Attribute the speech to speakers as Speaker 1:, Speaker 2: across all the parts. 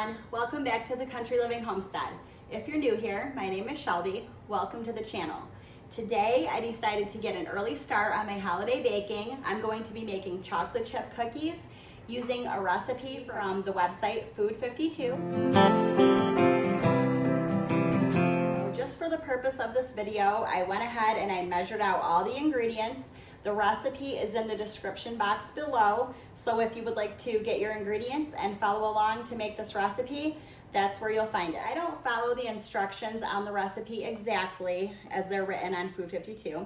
Speaker 1: everyone, welcome back to the Country Living Homestead. If you're new here, my name is Shelby. Welcome to the channel. Today I decided to get an early start on my holiday baking. I'm going to be making chocolate chip cookies using a recipe from the website Food 52. Just for the purpose of this video, I went ahead and I measured out all the ingredients. The recipe is in the description box below, so if you would like to get your ingredients and follow along to make this recipe, that's where you'll find it. I don't follow the instructions on the recipe exactly as they're written on Food 52,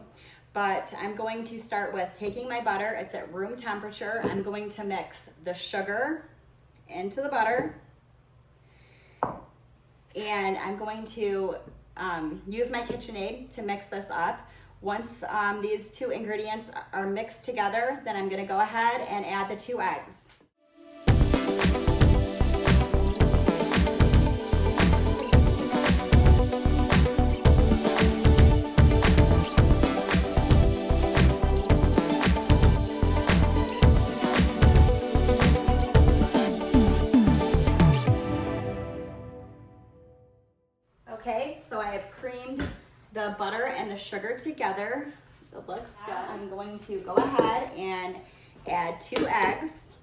Speaker 1: but I'm going to start with taking my butter. It's at room temperature. I'm going to mix the sugar into the butter, and I'm going to use my KitchenAid to mix this up. Once these two ingredients are mixed together, then I'm going to go ahead and add the 2 eggs. Okay, so I have creamed the butter and the sugar together. It looks good. I'm going to go ahead and add 2 eggs.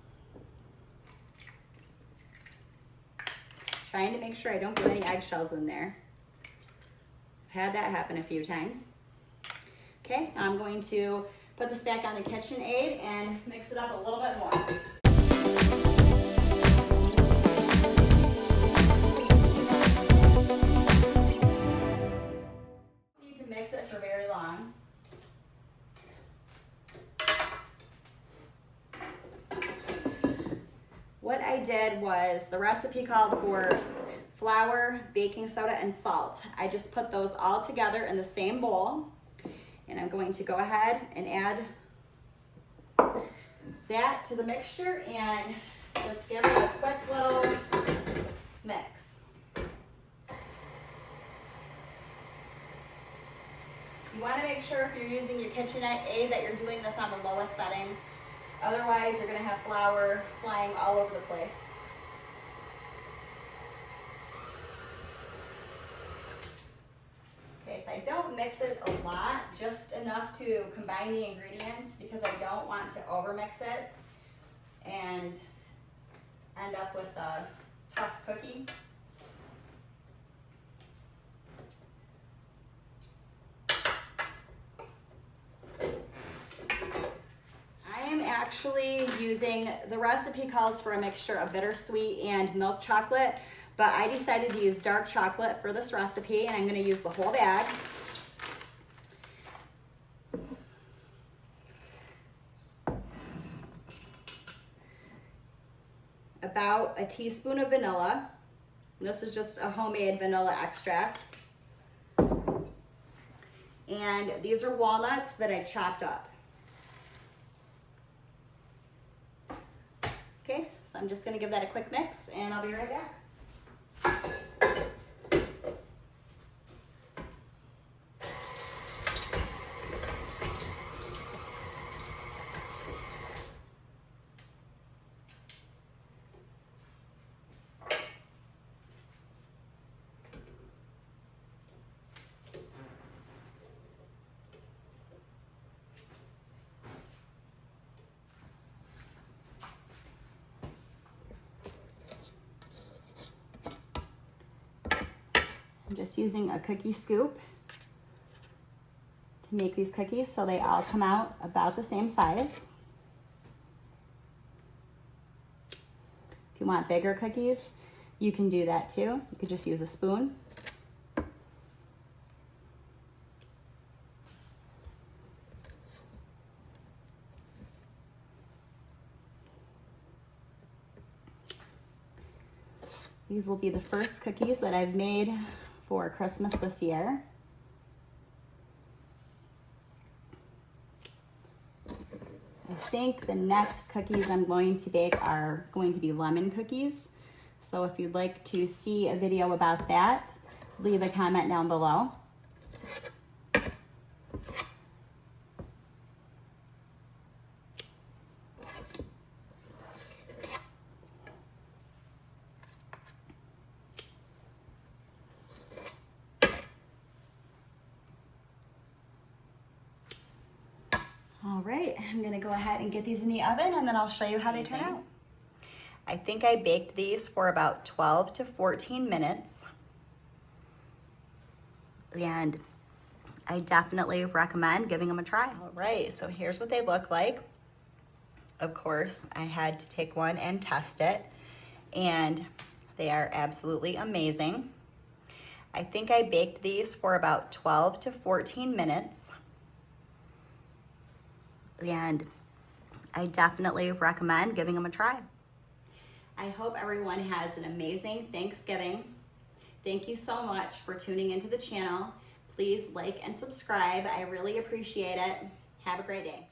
Speaker 1: Trying to make sure I don't get any eggshells in there. I've had that happen a few times. Okay, now I'm going to put this back on the KitchenAid and mix it up a little bit more. Mix it for very long. What I did was, the recipe called for flour, baking soda, and salt. I just put those all together in the same bowl, and I'm going to go ahead and add that to the mixture and just give it a quick little mix. You want to make sure if you're using your KitchenAid that you're doing this on the lowest setting. Otherwise, you're going to have flour flying all over the place. Okay, so I don't mix it a lot, just enough to combine the ingredients because I don't want to overmix it and end up with a tough cookie. Actually using, the recipe calls for a mixture of bittersweet and milk chocolate, but I decided to use dark chocolate for this recipe, and I'm going to use the whole bag. About a teaspoon of vanilla. This is just a homemade vanilla extract. And these are walnuts that I chopped up. Okay, so I'm just going to give that a quick mix and I'll be right back. I'm just using a cookie scoop to make these cookies so they all come out about the same size. If you want bigger cookies, you can do that too. You could just use a spoon. These will be the first cookies that I've made for Christmas this year. I think the next cookies I'm going to bake are going to be lemon cookies. So if you'd like to see a video about that, leave a comment down below. All right, I'm gonna go ahead and get these in the oven and then I'll show you how they turn out. I think I baked these for about 12 to 14 minutes. And I definitely recommend giving them a try. All right, so here's what they look like. Of course, I had to take one and test it, and they are absolutely amazing. I think I baked these for about 12 to 14 minutes. And I definitely recommend giving them a try. I hope everyone has an amazing Thanksgiving. Thank you so much for tuning into the channel. Please like and subscribe. I really appreciate it. Have a great day.